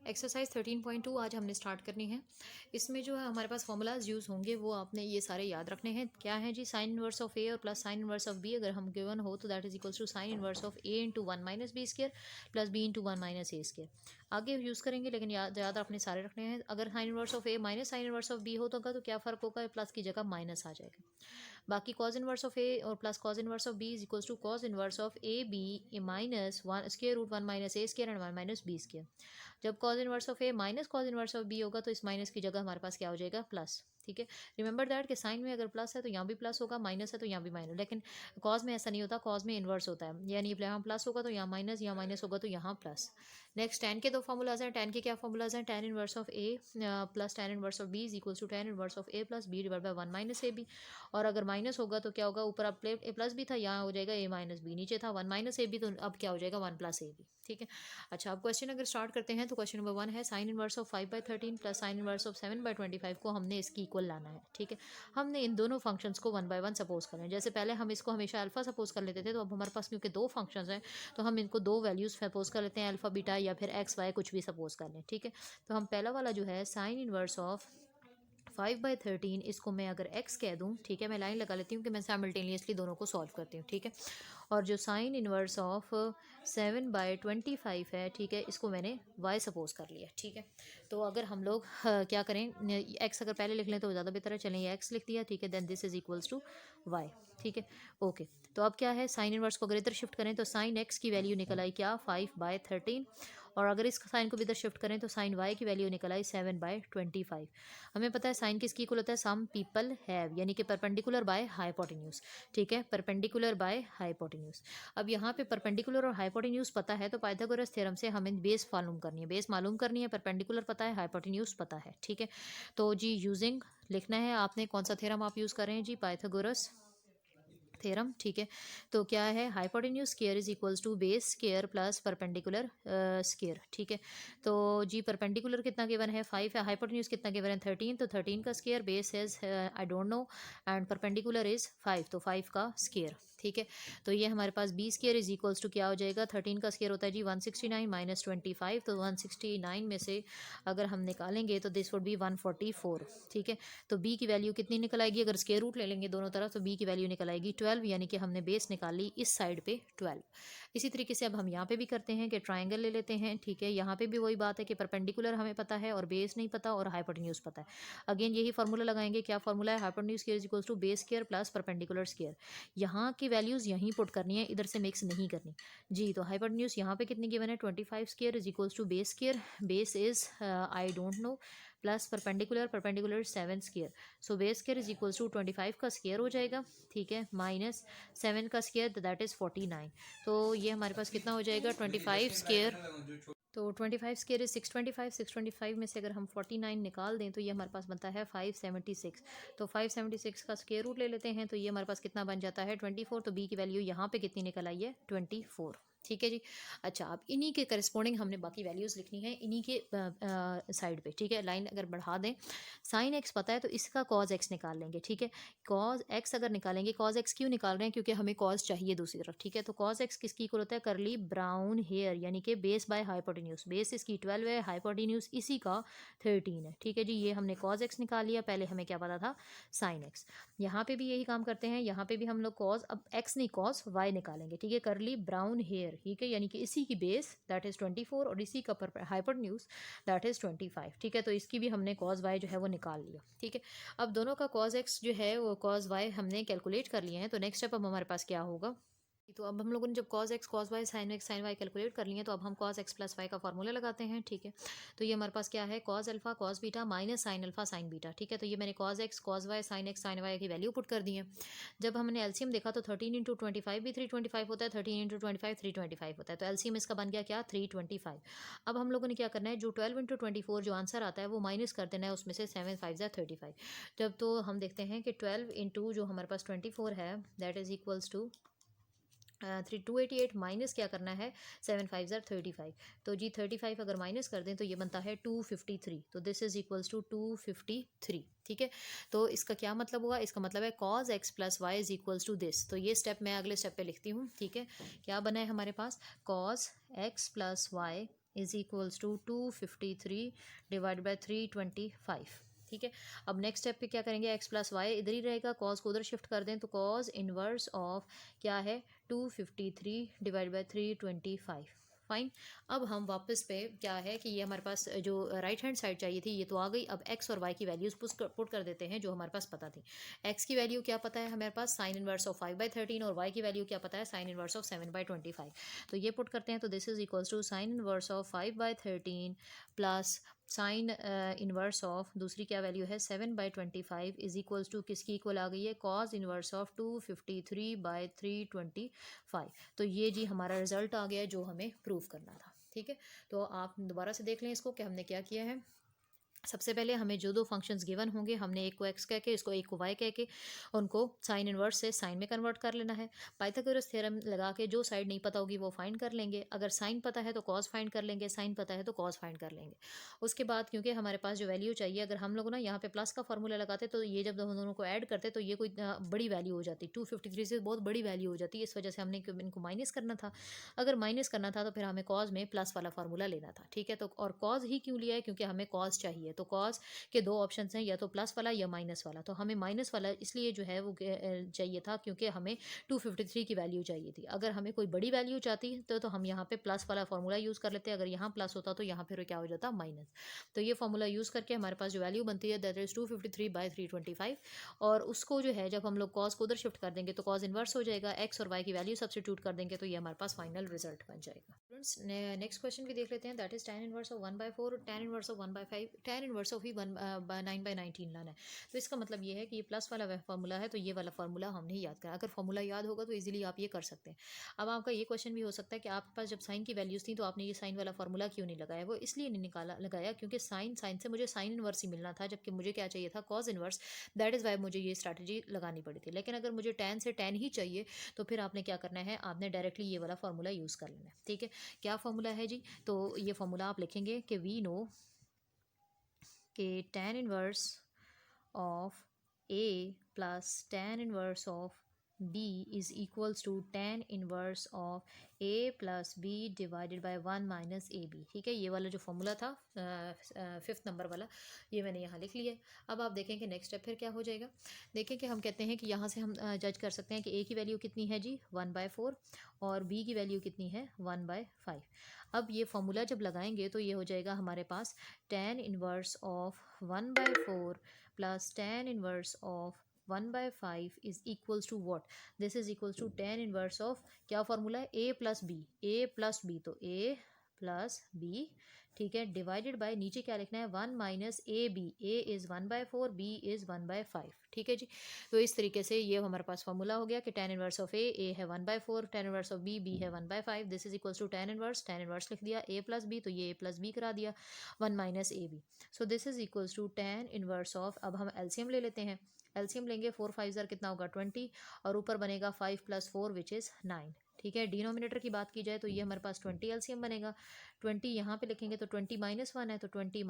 Exercise 13.2 आज हमने start करनी है। इसमें जो है हमारे पास फॉर्मूलाज यूज़ होंगे वो आपने ये सारे याद रखने हैं। क्या है जी, साइन इनवर्स ऑफ ए और plus sine inverse of b अगर हम गिवन हो तो that is equals to sine inverse of a into 1 minus B square plus b into 1 minus A square. आगे यूज़ करेंगे लेकिन याद याद आपने सारे रखने हैं। अगर sine inverse of A minus sine inverse of B होगा तो क्या फ़र्क होगा, प्लस की जगह माइनस आ जाएगा। बाकी कॉज इनवर्स ऑफ ए और plus cos inverse of B is equals to cos inverse of A B minus one square root 1 minus A square and 1 minus B square. जब cos inverse of A minus cos inverse of B होगा तो इस minus की जगह हमारे पास क्या हो जाएगा, प्लस। ठीक है, रिमेंबर दैट कि साइन में अगर प्लस है तो यहाँ भी प्लस होगा, माइनस है तो यहाँ भी माइनस। लेकिन कॉज में ऐसा नहीं होता, कॉज में इन्वर्स होता है, यानी यहाँ प्लस होगा तो यहाँ माइनस होगा तो यहाँ प्लस। नेक्स्ट टेन के दो फॉर्मूलाज हैं। टेन के क्या फॉर्मूलाज हैं, tan inverse of a plus tan inverse of B is equals to tan inverse of a plus b divide by 1 minus a b. और अगर माइनस होगा तो क्या होगा, ऊपर अब प्लेट ए प्लस बी था, यहाँ हो जाएगा ए माइनस बी, नीचे था 1 माइनस ए बी तो अब क्या हो जाएगा 1 प्लस ए बी। ठीक है, अच्छा अब क्वेश्चन अगर स्टार्ट करते हैं तो क्वेश्चन नंबर 1 है sign inverse of 5/13 plus sine inverse of 7/25 को हमने इसकी इक्वल लाना है। ठीक है, हमने इन दोनों फंक्शंस को 1 बाय 1 सपोज करें। जैसे पहले हम इसको हमेशा अल्फा सपोज कर लेते थे, तो अब हमारे पास क्योंकि दो फंक्शंस हैं तो हम इनको दो वैल्यूज सपोज कर लेते हैं, अल्फा बीटा या फिर एक्स वाई कुछ भी सपोज कर लें। ठीक है, तो हम पहला वाला जो है साइन इनवर्स ऑफ 5/13 इसको मैं अगर x कह दूं, ठीक है, मैं लाइन लगा लेती हूँ कि मैं साइमल्टेनियसली दोनों को सॉल्व करती हूँ। ठीक है, और जो साइन इनवर्स ऑफ 7/25 है, ठीक है, इसको मैंने y सपोज कर लिया। ठीक है, तो अगर हम लोग क्या करें, x अगर पहले लिख लें तो ज़्यादा बेहतर है। चलें, ये x लिख दिया, ठीक है, then this is equals to y। ठीक है, ओके, तो अब क्या है, साइन इनवर्स को अगर इधर शिफ्ट करें तो साइन x की वैल्यू निकल आई क्या, 5/13, और अगर इस साइन को भी इधर शिफ्ट करें तो साइन y की वैल्यू निकल आई 7/25। हमें पता है साइन किसकी इक्वल होता है, सम पीपल हैव, यानी कि परपेंडिकुलर बाय हाइपोटेन्यूज। ठीक है, परपेंडिकुलर बाय हाइपोटेन्यूज। अब यहाँ पे परपेंडिकुलर और हाइपोटेन्यूज पता है तो पाइथागोरस थ्योरम से हमें बेस मालूम करनी है। बेस मालूम करनी है, परपेंडिकुलर पता है, हाइपोटेन्यूज पता है। ठीक है, तो जी यूजिंग लिखना है आपने, कौन सा थ्योरम आप यूज़ कर रहे हैं जी, पाइथागोरस थ्योरम। ठीक है, तो क्या है, hypotenuse square is equals to base square plus perpendicular square. ठीक है, तो जी परपेंडिकुलर कितना गिवन है, 5 है, हाइपोटेन्यूज कितना गिवन है, 13, तो 13 का square, base is I don't no, and perpendicular is 5, तो 5 का स्क्वायर। ठीक है, तो ये हमारे पास B square is equals to क्या हो जाएगा, 13 का स्क्वायर होता है जी 169 माइनस 25, तो 169 में से अगर हम निकालेंगे तो दिस वुड बी 144। ठीक है, तो बी की वैल्यू कितनी निकल आएगी, अगर स्क्वायर रूट ले लेंगे दोनों तरफ तो बी की वैल्यू निकल आएगी 12, यानी कि हमने बेस निकाली इस साइड पे 12। इसी तरीके से अब हम यहाँ पे भी करते हैं कि ट्राइंगल ले लेते हैं। ठीक है, यहाँ पे भी वही बात है कि परपेंडिकुलर हमें पता है और बेस नहीं पता और हाइपोटेन्यूज पता है। अगेन यही फार्मूला लगाएंगे, क्या फार्मूला है, hypotenuse square is equals to base square plus perpendicular square. यहाँ की वैल्यूज यहीं पुट करनी है, इधर से मिक्स नहीं करनी जी। तो हाइपोटेन्यूज यहाँ पे कितनी गिवन है, 25 square is equals to base square, base is I don't know, plus perpendicular 7 square, so base square is equals to 25 का स्क्वायर हो जाएगा। ठीक है, माइनस 7 का स्क्वायर दैट इज 49, तो ये हमारे पास कितना हो जाएगा, 25 स्क्वायर, तो 25 स्क्वायर इज 625, 625 में से अगर हम 49 निकाल दें तो ये हमारे पास बनता है 576, तो 576 का स्क्वायर रूट ले लेते हैं तो ये हमारे पास कितना बन जाता है 24, तो बी की वैल्यू यहाँ पे कितनी निकल आई है, 24। ठीक है जी, अच्छा अब इन्हीं के करस्पॉन्डिंग हमने बाकी वैल्यूज़ लिखनी है इन्हीं के साइड पे। ठीक है, लाइन अगर बढ़ा दें, साइन एक्स पता है तो इसका कॉज एक्स निकाल लेंगे। ठीक है, कॉज एक्स अगर निकालेंगे, कॉज एक्स क्यों निकाल रहे हैं, क्योंकि हमें कॉज चाहिए दूसरी तरफ। ठीक है, तो कॉज एक्स किसकी इक्वल होता है, करली ब्राउन हेयर, यानी कि बेस बाय हाइपोटेन्यूज, बेस इसकी 12 है, हाइपोटेन्यूज इसी का 13 है। ठीक है जी, ये हमने कॉज एक्स निकाल लिया, पहले हमें क्या पता था, साइन एक्स। यहाँ पे भी यही काम करते हैं, यहाँ पे भी हम लोग कॉज, अब एक्स नहीं कॉज वाई निकालेंगे। ठीक है, करली ब्राउन हेयर, ठीक है, यानी कि इसी की बेस दैट इज 24 और इसी का हाइपोटेन्यूज दैट इज 25। ठीक है, तो इसकी भी हमने कॉज वाई जो है वो निकाल लिया। ठीक है, अब दोनों का कॉज एक्स जो है वो कॉज वाई हमने कैलकुलेट कर लिए हैं, तो नेक्स्ट स्टेप अब हमारे पास क्या होगा, तो अब हम लोगों ने जब cos x cos y sine x sine y calculate कर लिए तो अब हम कॉज एक्स प्लस वाई का फॉर्मूला लगाते हैं। ठीक है, तो ये हमारे पास क्या है, cos alpha cos beta minus sine alpha sine beta. ठीक है, तो ये मैंने cos x cos y sine x sine y की वैल्यू पुट कर दी है। जब हमने एलसीएम देखा तो 13 इंटू 25 भी 325 होता है, 13 इंटू 25 325 होता है, तो एलसीएम इसका बन गया क्या, 325। अब हम लोगों ने क्या करना है, जो 12 इंटू 24 जो आंसर आता है वो माइनस कर देना है उसमें से, 7 5 35। जब तो हम देखते हैं कि 12 इंटू जो हमारे पास 24 है that is equals to 288 minus क्या करना है, 7 5 35, तो जी 35 अगर माइनस कर दें तो ये बनता है 253, तो दिस इज इक्वल्स टू 253। ठीक है, तो इसका क्या मतलब हुआ, इसका मतलब है cos x plus Y is equals to this. तो ये स्टेप मैं अगले स्टेप पे लिखती हूँ। ठीक है, क्या बना है हमारे पास, cos x plus Y is equals to 253 divide by 325। ठीक है, अब नेक्स्ट स्टेप पे क्या करेंगे, एक्स प्लस वाई इधर ही रहेगा, कॉज को उधर शिफ्ट कर दें तो कॉज इनवर्स ऑफ क्या है 253 डिवाइड बाई 325। फाइन। अब हम वापस पे क्या है कि ये हमारे पास जो राइट हैंड साइड चाहिए थी ये तो आ गई। अब एक्स और वाई की वैल्यूज पुट कर देते हैं जो हमारे पास पता थी। एक्स की वैल्यू क्या पता है हमारे पास, साइन इनवर्स ऑफ 5/13, और वाई की वैल्यू क्या पता है, साइन इनवर्स ऑफ 7/25। तो ये पुट करते हैं तो this is equals to sine inverse of 5/13 plus sine inverse of दूसरी क्या वैल्यू है 7/25 इज इक्वल्स टू किसकी इक्वल आ गई है, कॉज इनवर्स ऑफ 253/325। तो ये जी हमारा रिजल्ट आ गया जो हमें प्रूव करना था। ठीक है, तो आप दोबारा से देख लें इसको कि हमने क्या किया है। सबसे पहले हमें जो दो फंक्शंस गिवन होंगे हमने एक को एक्स कह के इसको एक को वाई कह के उनको साइन इनवर्स से साइन में कन्वर्ट कर लेना है। पाइथागोरस थ्योरम लगा के जो साइड नहीं पता होगी वो फाइंड कर लेंगे। अगर साइन पता है तो कॉस फाइंड कर लेंगे, साइन पता है तो कॉस फाइंड कर लेंगे। उसके बाद क्योंकि हमारे पास जो वैल्यू चाहिए, अगर हम लोग ना यहाँ पे प्लस का फॉर्मूला लगाते तो ये जब हम दोनों को ऐड करते तो ये कोई बड़ी वैल्यू हो जाती, 253 से बहुत बड़ी वैल्यू हो जाती। इस वजह से हमने इनको माइनस करना था। अगर माइनस करना था तो फिर हमें कॉज में प्लस वाला फार्मूला लेना था। ठीक है, तो और कॉज ही क्यों लिया है, क्योंकि हमें कॉज चाहिए। तो कॉज के दो ऑप्शंस हैं, या तो प्लस वाला या माइनस वाला। तो हमें माइनस वाला इसलिए जो है वो चाहिए था क्योंकि हमें 253 की वैल्यू चाहिए थी। अगर हमें कोई बड़ी वैल्यू चाहती तो हम यहाँ पे प्लस वाला फॉर्मूला यूज़ कर लेते हैं। अगर यहाँ प्लस होता तो यहाँ फिर क्या हो जाता, माइनस। तो ये फॉर्मूला यूज़ करके हमारे पास जो वैल्यू बनती है दैट इज 253/325। और उसको जो है जब हम लोग कॉज को उधर शिफ्ट कर देंगे तो कॉज इनवर्स हो जाएगा, एक्स और वाई की वैल्यू सब्स्टिट्यूट कर देंगे तो ये हमारे पास फाइनल रिजल्ट बन जाएगा। स्टूडेंट्स नेक्स्ट क्वेश्चन भी देख लेते हैं, that is tan inverse of 1/4, tan inverse of 1/5, tan inverse of ही 9/19 लाना है। तो इसका मतलब ये है कि ये प्लस वाला फार्मूला है तो ये वाला फार्मूला हमने याद करा। अगर फार्मूला याद होगा तो इजीली आप ये कर सकते हैं। अब आपका ये क्वेश्चन भी हो सकता है कि आपके पास जब साइन की वैल्यूज थी तो आपने ये साइन वाला फार्मूला क्यों नहीं लगाया। वो इसलिए नहीं लगाया क्योंकि साइन से मुझे साइन इनवर्स ही मिलना था, जबकि मुझे क्या चाहिए था, cause inverse. That is why मुझे ये स्ट्रैटेजी लगानी पड़ी थी। लेकिन अगर मुझे tan से tan ही चाहिए तो फिर आपने क्या करना है, आपने डायरेक्टली ये वाला फार्मूला यूज़ कर लेना है। ठीक है, क्या फार्मूला है जी, तो ये फार्मूला आप लिखेंगे कि वी नो कि tan inverse of A plus tan inverse of B is equals to tan inverse of A plus B divided by 1 minus AB। ठीक है, ये वाला जो फॉर्मूला था 5th नंबर वाला ये मैंने यहाँ लिख लिया है। अब आप देखें कि नेक्स्ट स्टेप फिर क्या हो जाएगा। देखें कि हम कहते हैं कि यहाँ से हम जज कर सकते हैं कि A की वैल्यू कितनी है जी 1/4 और B की वैल्यू कितनी है 1/5। अब ये फॉर्मूला जब लगाएंगे तो ये हो जाएगा हमारे पास tan inverse of 1/4 plus tan inverse of 1/5 is equals to what? This is equals to tan inverse of क्या फॉर्मूला है, a plus b, a plus b, तो a plus b। ठीक है, डिवाइडेड बाय नीचे क्या लिखना है 1 minus a b, a is 1/4, b is 1/5। ठीक है जी, तो इस तरीके से ये हमारे पास फॉर्मूला हो गया कि tan इनवर्स ऑफ ए है 1/4, tan इनवर्स ऑफ बी है 1/5। This is equals to tan inverse लिख दिया a प्लस बी, तो ये a प्लस बी करा दिया 1 minus a b. So this is equals to tan inverse of, अब हम एलसीएम ले लेते हैं। एलसीएम लेंगे 4 5 ज़र कितना होगा 20 और ऊपर बनेगा 5 + 4 विच इज़ 9। ठीक है, डिनोमिनेटर की बात की जाए तो ये हमारे पास 20 एलसीएम बनेगा। 20 यहाँ पे लिखेंगे तो 20 - 1 है तो 20 -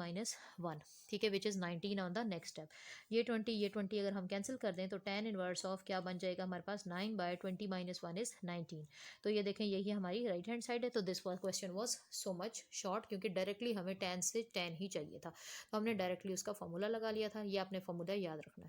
1। ठीक है, which is 19 on the next step. ये 20 अगर हम कैंसिल कर दें तो tan इनवर्स ऑफ क्या बन जाएगा हमारे पास 9/20 - 1 इज़ 19। तो ये देखें यही हमारी राइट हैंड साइड है। तो this question was so much short क्योंकि डायरेक्टली हमें tan से tan ही चाहिए था, तो हमने डायरेक्टली उसका फॉर्मूला लगा लिया था। ये आपने फॉर्मूला याद रखना है।